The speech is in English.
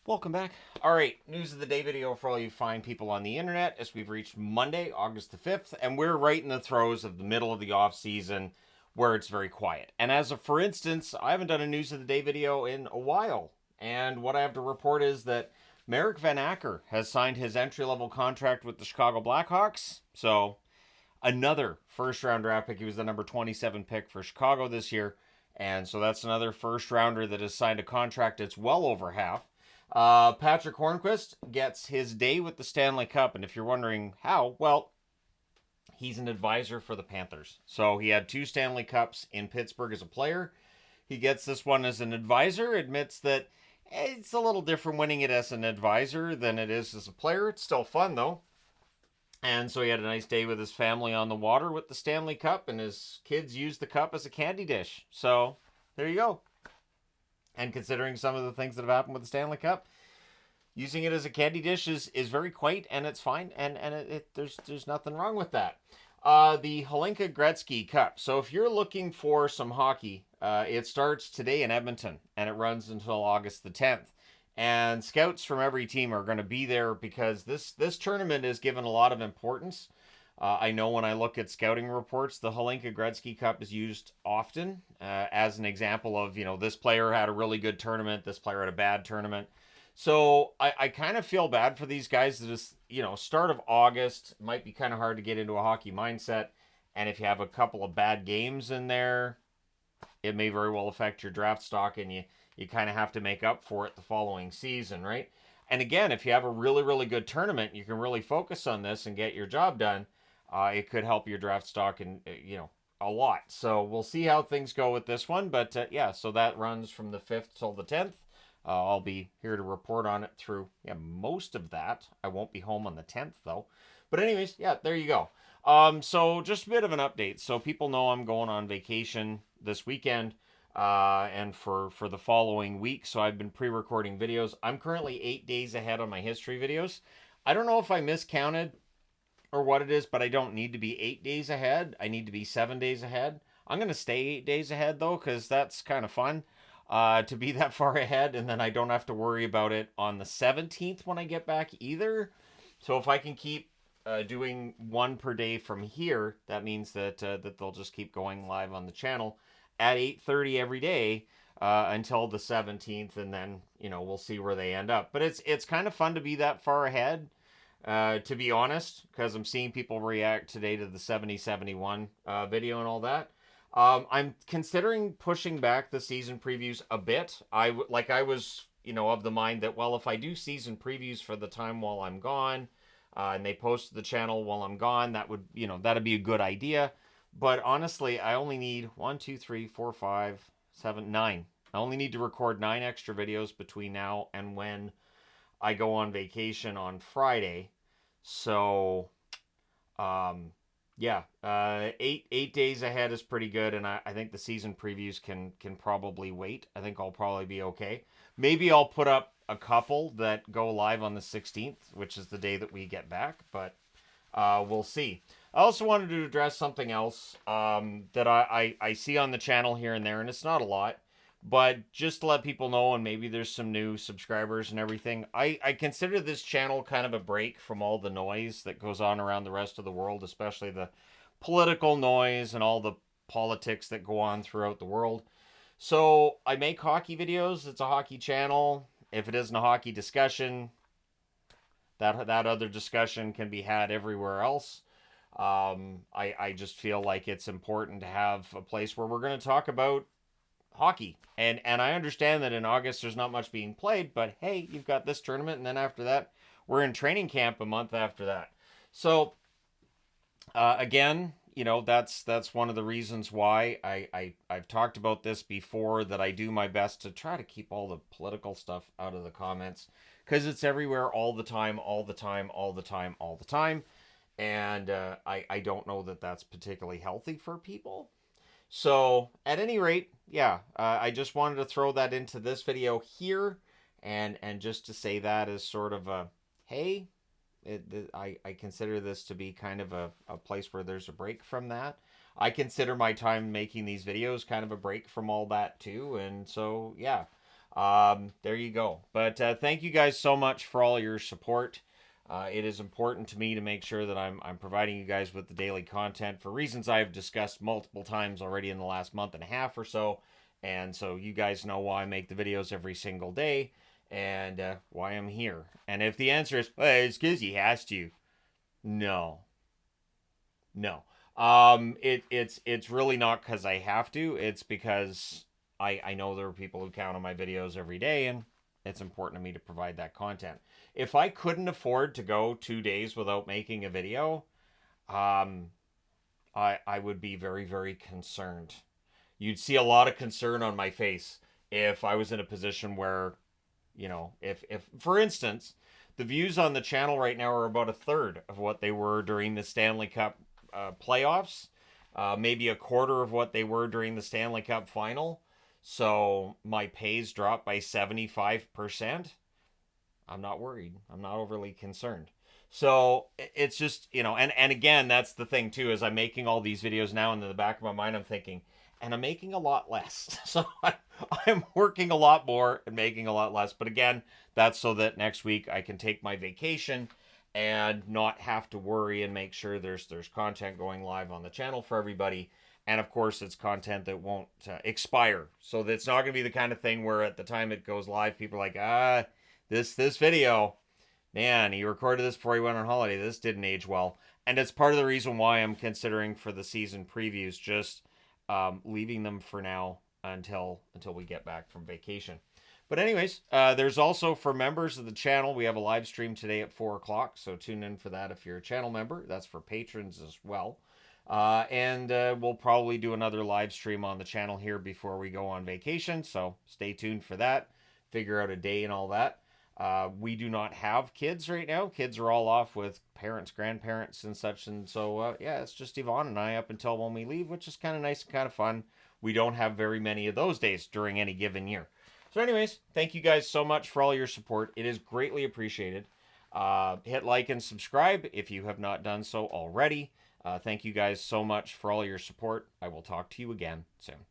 Welcome back. All right, news of the day video for all you fine people on the internet as we've reached Monday, August the 5th, and we're right in the throes of the middle of the off season where it's very quiet. And as of for instance, I haven't done a news of the day video in a while. And what I have to report is that Vanacker has signed his entry-level contract with the Chicago Blackhawks. So, another first round draft pick. He was the number 27 pick for Chicago this year. And so that's another first rounder that has signed a contract that's well over half. Patrick Hornquist gets his day with the Stanley Cup, and if you're wondering how, well, he's an advisor for the Panthers. So he had two Stanley Cups in Pittsburgh as a player. He gets this one as an advisor, admits that it's a little different winning it as an advisor than it is as a player. It's still fun, though. And so he had a nice day with his family on the water with the Stanley Cup, and his kids used the cup as a candy dish. So there you go. And considering some of the things that have happened with the Stanley Cup, using it as a candy dish is very quaint, and it's fine, and there's nothing wrong with that. The Hlinka Gretzky Cup. So if you're looking for some hockey, it starts today in Edmonton, and it runs until August the 10th. And scouts from every team are going to be there because this tournament is given a lot of importance. I know when I look at scouting reports, the Hlinka Gretzky Cup is used often as an example of, this player had a really good tournament, this player had a bad tournament. So I kind of feel bad for these guys that is, start of August might be kind of hard to get into a hockey mindset. And if you have a couple of bad games in there, it may very well affect your draft stock, and you kind of have to make up for it the following season, right? And again, if you have a really, really good tournament, you can really focus on this and get your job done. It could help your draft stock and, a lot. So we'll see how things go with this one. But so that runs from the 5th till the 10th. I'll be here to report on it through most of that. I won't be home on the 10th, though. But anyways, there you go. So just a bit of an update. So people know I'm going on vacation this weekend and for the following week. So I've been pre-recording videos. I'm currently 8 days ahead on my history videos. I don't know if I miscounted or what it is, but I don't need to be 8 days ahead. I need to be 7 days ahead. I'm going to stay 8 days ahead, though, because that's kind of fun to be that far ahead, and then I don't have to worry about it on the 17th when I get back either. So if I can keep doing one per day from here, that means that they'll just keep going live on the channel at 8:30 every day until the 17th, and then we'll see where they end up. But it's kind of fun to be that far ahead. To be honest, because I'm seeing people react today to the 70-71 video and all that. I'm considering pushing back the season previews a bit. I was, of the mind that, well, if I do season previews for the time while I'm gone, and they post to the channel while I'm gone, that would, that'd be a good idea. But honestly, I only need 1, 2, 3, 4, 5, 7, 9. I only need to record 9 extra videos between now and when I go on vacation on Friday. So, 8 days ahead is pretty good, and I think the season previews can probably wait. I think I'll probably be okay. Maybe I'll put up a couple that go live on the 16th, which is the day that we get back, but we'll see. I also wanted to address something else that I see on the channel here and there, and it's not a lot. But just to let people know, and maybe there's some new subscribers and everything, I consider this channel kind of a break from all the noise that goes on around the rest of the world, especially the political noise and all the politics that go on throughout the world. So I make hockey videos. It's a hockey channel. If it isn't a hockey discussion, that other discussion can be had everywhere else. I just feel like it's important to have a place where we're going to talk about hockey. And I understand that in August there's not much being played, but hey, you've got this tournament, and then after that, we're in training camp a month after that. So, again, that's one of the reasons why I've talked about this before, that I do my best to try to keep all the political stuff out of the comments, because it's everywhere all the time, all the time, all the time, all the time. And I don't know that that's particularly healthy for people. So, at any rate, I just wanted to throw that into this video here, and just to say that as sort of a, hey, I consider this to be kind of a place where there's a break from that. I consider my time making these videos kind of a break from all that too, and so, There you go. But thank you guys so much for all your support. It is important to me to make sure that I'm providing you guys with the daily content for reasons I've discussed multiple times already in the last month and a half or so. And so you guys know why I make the videos every single day and why I'm here. And if the answer is, well, it's because he has to. No. No. It's really not because I have to. It's because I know there are people who count on my videos every day, and it's important to me to provide that content. If I couldn't afford to go 2 days without making a video, um, I would be very, very concerned. You'd see a lot of concern on my face if I was in a position where, if for instance, the views on the channel right now are about a third of what they were during the Stanley Cup playoffs, maybe a quarter of what they were during the Stanley Cup final. So my pays dropped by 75%. I'm not worried. I'm not overly concerned. So it's just, and again, that's the thing too, is I'm making all these videos now, and in the back of my mind, I'm thinking, and I'm making a lot less. So I'm working a lot more and making a lot less. But again, that's so that next week I can take my vacation and not have to worry and make sure there's content going live on the channel for everybody. And of course, it's content that won't expire. So that's not going to be the kind of thing where at the time it goes live, people are like, this video, man, he recorded this before he went on holiday. This didn't age well. And it's part of the reason why I'm considering for the season previews just leaving them for now until we get back from vacation. But anyways, there's also for members of the channel, we have a live stream today at 4 o'clock. So tune in for that if you're a channel member. That's for patrons as well. And we'll probably do another live stream on the channel here before we go on vacation. So stay tuned for that. Figure out a day and all that. We do not have kids right now. Kids are all off with parents, grandparents, and such. And so, yeah, it's just Yvonne and I up until when we leave, which is kind of nice and kind of fun. We don't have very many of those days during any given year. So anyways, thank you guys so much for all your support. It is greatly appreciated. Hit like and subscribe if you have not done so already. Thank you guys so much for all your support. I will talk to you again soon.